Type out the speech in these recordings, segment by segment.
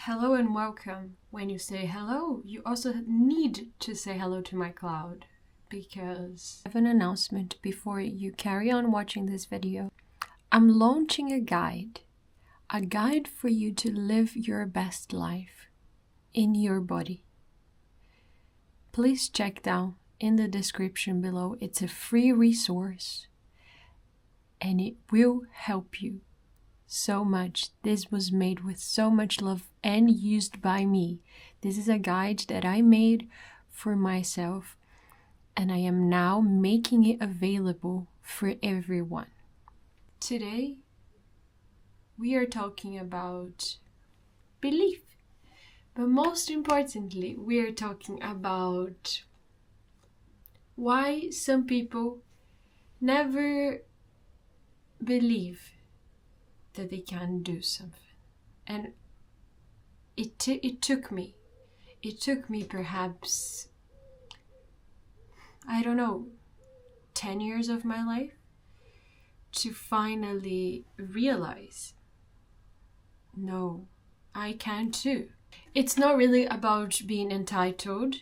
Hello and welcome. When you say hello, you also need to say hello to my cloud because I have an announcement before you carry on watching this video. I'm launching a guide for you to live your best life in your body. Please check down in the description below. It's a free resource and it will help you so much. This was made with so much love and used by me. This is a guide that I made for myself and I am now making it available for everyone. Today we are talking about belief, but most importantly we are talking about why some people never believe that they can do something. And it took me perhaps, I don't know, 10 years of my life to finally realize, no, I can too. It's not really about being entitled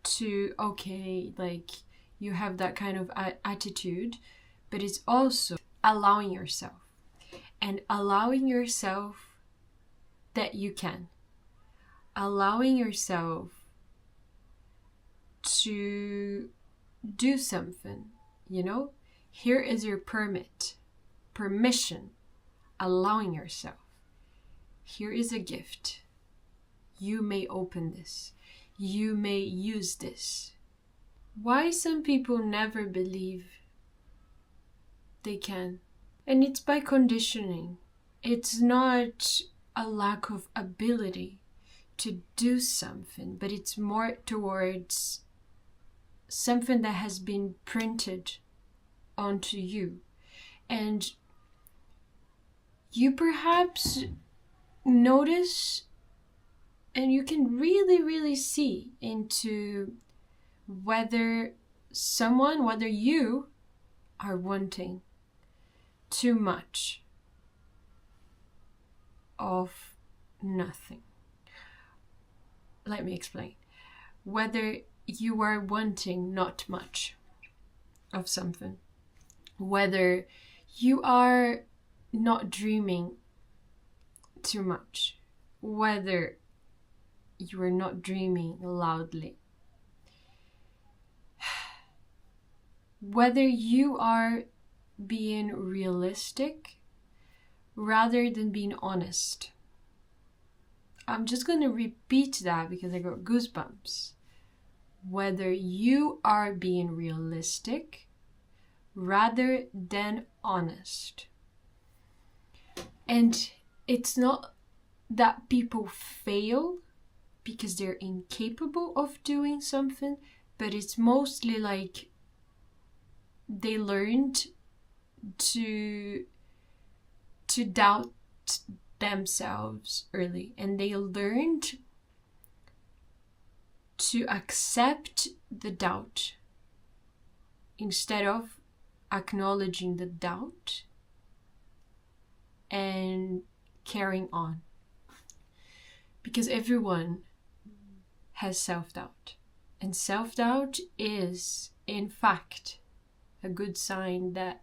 to, okay, like you have that kind of attitude, but it's also allowing yourself that you can, allowing yourself to do something, here is your permission, allowing yourself. Here is a gift. You may open this. You may use this. Why some people never believe they can? And it's by conditioning. It's not a lack of ability to do something, but it's more towards something that has been printed onto you. And you perhaps notice and you can really see into whether you are wanting too much of nothing. Let me explain. Whether you are wanting not much of something, whether you are not dreaming too much, whether you are not dreaming loudly, whether you are being realistic rather than being honest. I'm just going to repeat that because I got goosebumps. Whether you are being realistic rather than honest. And it's not that people fail because they're incapable of doing something, but it's mostly like they learned to doubt themselves early, and they learned to accept the doubt instead of acknowledging the doubt and carrying on. Because everyone has self-doubt, and self-doubt is in fact a good sign that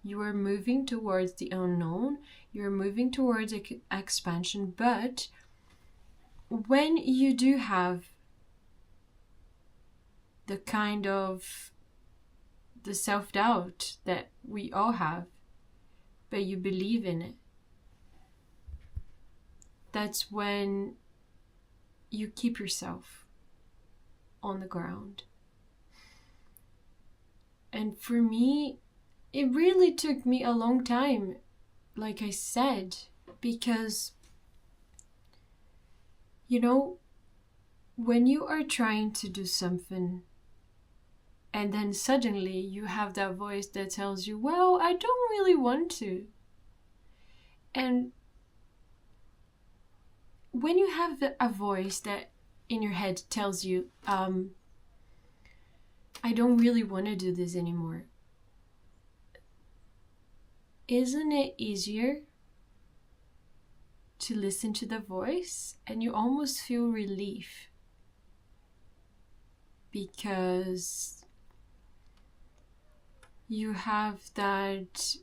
you are moving towards the unknown, you're moving towards expansion. But when you do have the kind of the self-doubt that we all have, but you believe in it, that's when you keep yourself on the ground. And for me, it really took me a long time, like I said, because, when you are trying to do something and then suddenly you have that voice that tells you, well, I don't really want to. And when you have a voice that in your head tells you, I don't really want to do this anymore, isn't it easier to listen to the voice, and you almost feel relief because you have that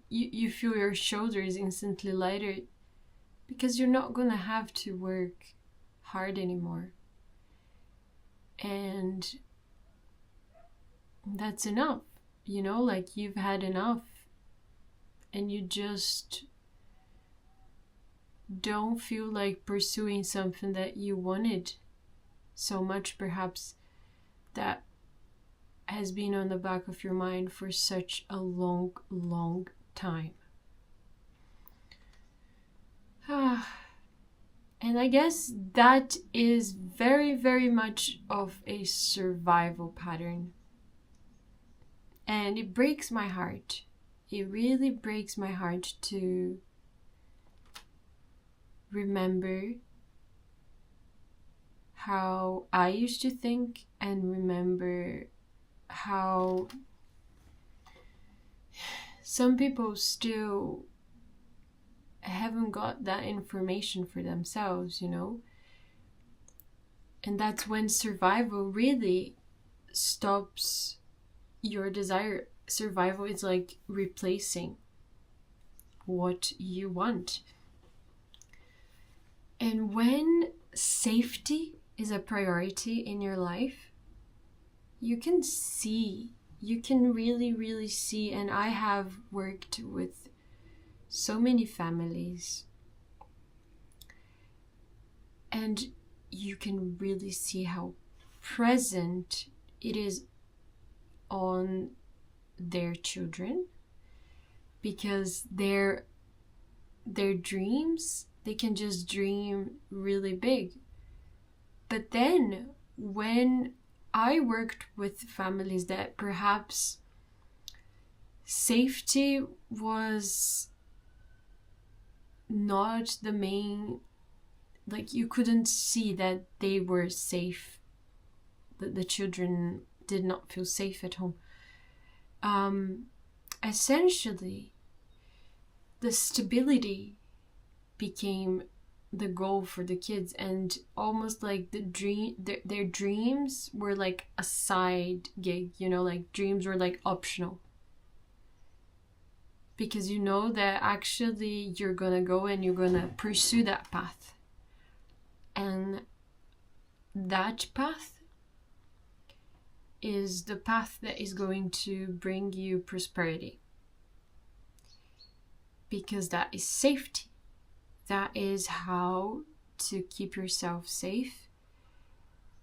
you feel your shoulders instantly lighter because you're not gonna have to work hard anymore, and that's enough, like you've had enough, and you just don't feel like pursuing something that you wanted so much, perhaps, that has been on the back of your mind for such a long time. And I guess that is very much of a survival pattern. And it breaks my heart. It really breaks my heart to remember how I used to think and remember how some people still haven't got that information for themselves, And that's when survival really stops your desire. Survival is like replacing what you want. And when safety is a priority in your life, you can really see, and I have worked with so many families, and you can really see how present it is on their children, because their dreams, they can just dream really big. But then when I worked with families that perhaps safety was not the main, like you couldn't see that they were safe, that the children did not feel safe at home. Essentially, the stability became the goal for the kids, and almost like their dreams were like a side gig, like dreams were like optional, because that actually you're gonna go and you're gonna pursue that path, and that path is the path that is going to bring you prosperity, because that is safety. That is how to keep yourself safe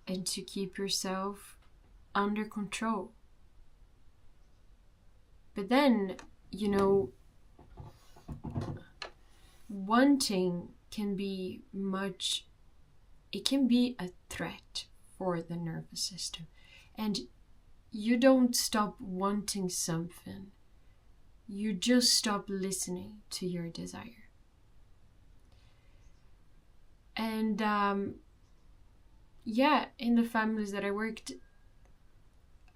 and to keep yourself under control. But then, wanting can be it can be a threat for the nervous system. And you don't stop wanting something. You just stop listening to your desire. And in the families that I worked,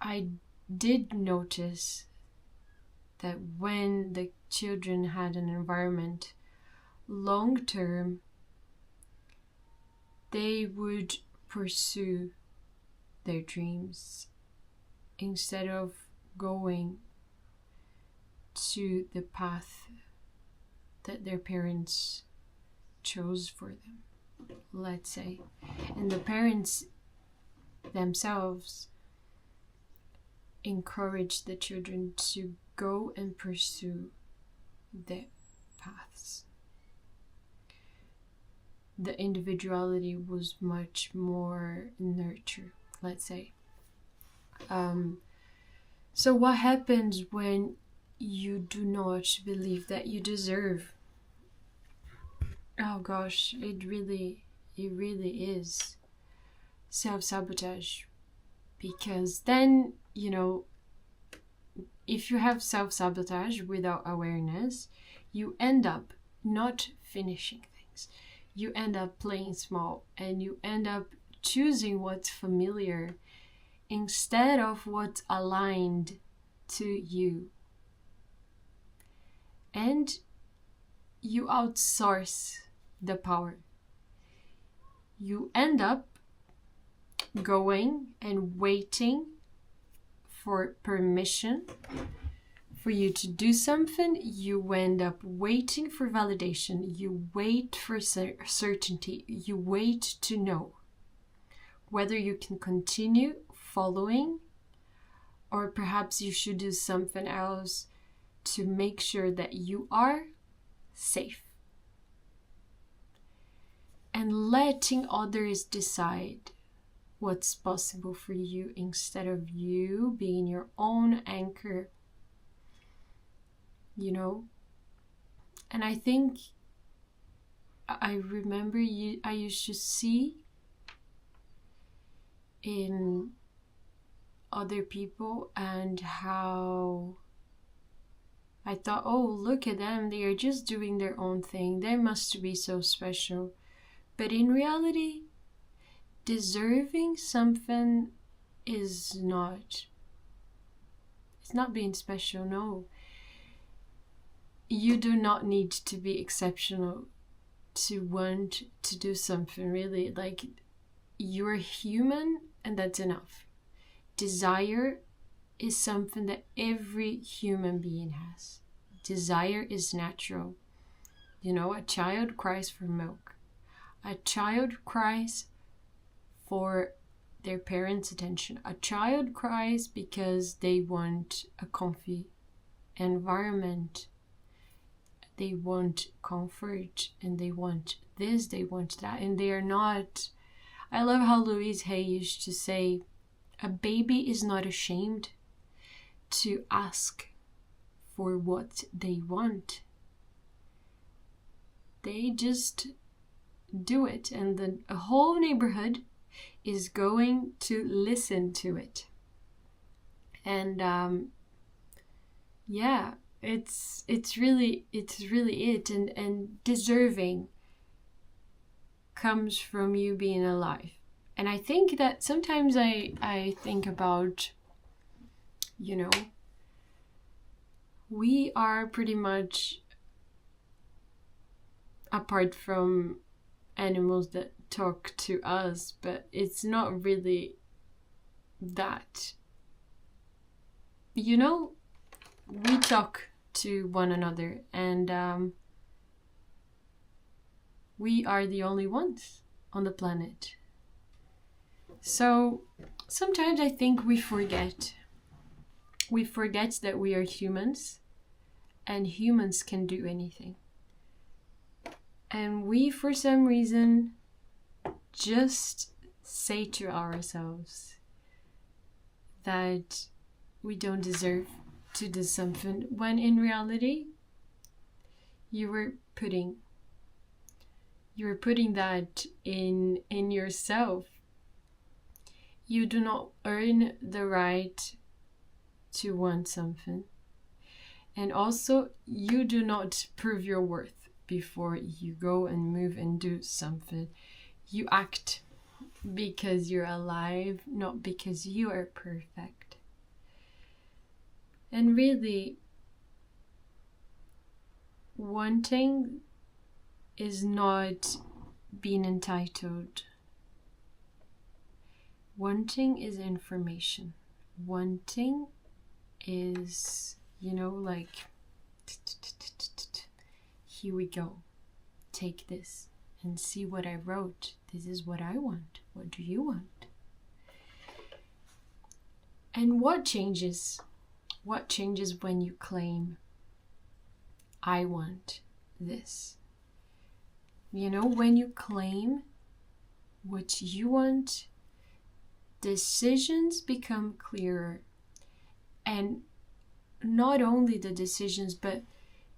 I did notice that when the children had an environment long term, they would pursue their dreams instead of going to the path that their parents chose for them, let's say. And the parents themselves encourage the children to go and pursue their paths. The individuality was much more nurture, let's say. So what happens when you do not believe that you deserve? Oh gosh, it really is self-sabotage. Because then, if you have self-sabotage without awareness, you end up not finishing things. You end up playing small, and you end up choosing what's familiar instead of what's aligned to you. And you outsource the power. You end up going and waiting for permission for you to do something. You end up waiting for validation. You wait for certainty. You wait to know whether you can continue following, or perhaps you should do something else to make sure that you are safe. And letting others decide what's possible for you instead of you being your own anchor. You know? And I think I remember I used to see in other people and how I thought, oh, look at them, they are just doing their own thing, they must be so special. But in reality, deserving something is not, it's not being special, no. You do not need to be exceptional to want to do something, really. Like, you're human and that's enough. Desire is something that every human being has. Desire is natural. You know, a child cries for milk. A child cries for their parents' attention. A child cries because they want a comfy environment. They want comfort and they want this, they want that, and they are not. I love how Louise Hay used to say, a baby is not ashamed to ask for what they want. They just do it, and the whole neighborhood is going to listen to it. And yeah, it's really it. And deserving comes from you being alive. And I think that sometimes I think about, you know, we are pretty much, apart from animals that talk to us, but it's not really that. You know, we talk to one another, and we are the only ones on the planet. So sometimes I think we forget that we are humans, and humans can do anything. And we, for some reason, just say to ourselves that we don't deserve to do something, when in reality, you were putting that in yourself. You do not earn the right to want something. And also, you do not prove your worth before you go and move and do something. You act because you're alive, not because you are perfect. And really, wanting is not being entitled. Wanting is information. Wanting is, you know, like, here we go. Take this and see what I wrote. This is what I want. What do you want? And what changes? What changes when you claim, I want this? You know, when you claim what you want, decisions become clearer. And not only the decisions, but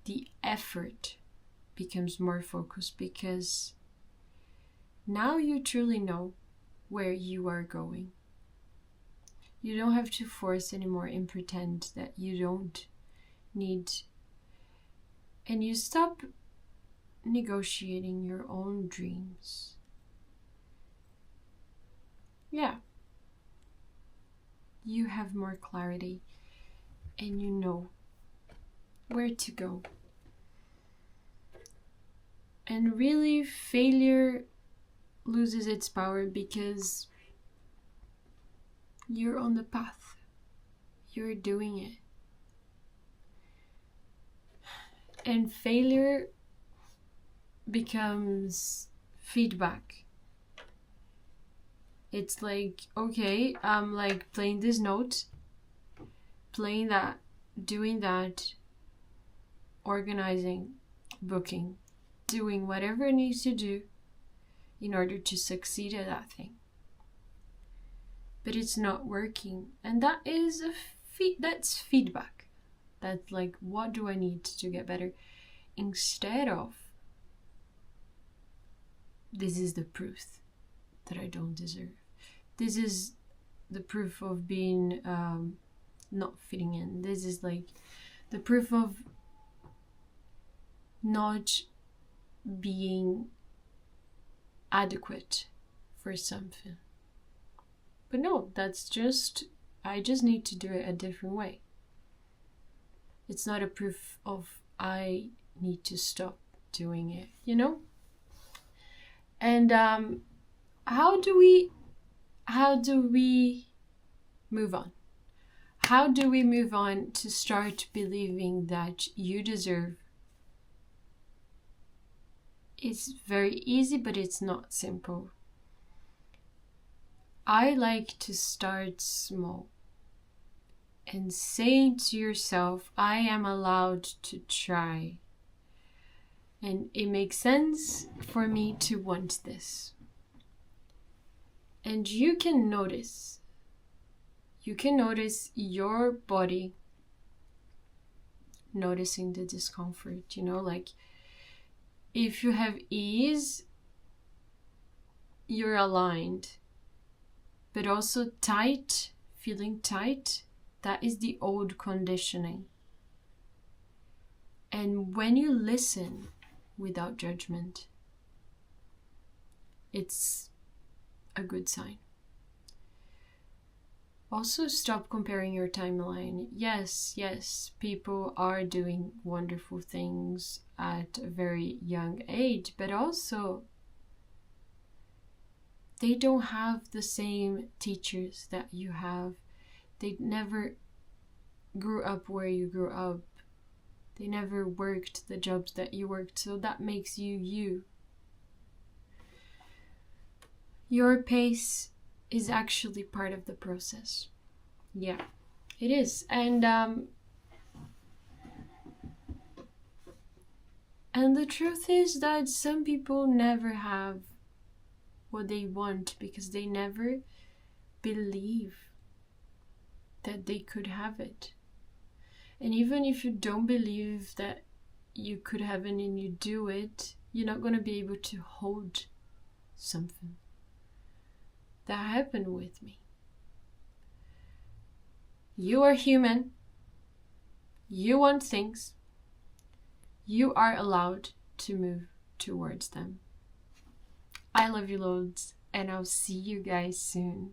the effort becomes more focused, because now you truly know where you are going. You don't have to force anymore and pretend that you don't need. And you stop negotiating your own dreams. Yeah. You have more clarity and you know where to go. And really, failure loses its power because you're on the path. You're doing it. And failure becomes feedback. It's like, okay, I'm like playing this note, playing that, doing that, organizing, booking, doing whatever it needs to do in order to succeed at that thing. But it's not working. And that is that's feedback. That's like, what do I need to get better? Instead of, this is the proof that I don't deserve. This is the proof of being not fitting in. This is like the proof of not being adequate for something. But no, that's just, I just need to do it a different way. It's not a proof of I need to stop doing it, you know? And how do we move on? How do we move on to start believing that you deserve? It's very easy, but it's not simple. I like to start small and saying to yourself, I am allowed to try. And it makes sense for me to want this. And you can notice your body noticing the discomfort, you know, like if you have ease, you're aligned, but also tight, feeling tight, that is the old conditioning. And when you listen without judgment, it's a good sign. Also, stop comparing your timeline. Yes, people are doing wonderful things at a very young age, but also they don't have the same teachers that you have. They never grew up where you grew up. They never worked the jobs that you worked, so that makes you you. Your pace is actually part of the process. Yeah, it is. And the truth is that some people never have what they want because they never believe that they could have it. And even if you don't believe that you could have it and you do it, you're not going to be able to hold something. That happened with me. You are human. You want things. You are allowed to move towards them. I love you loads, and I'll see you guys soon.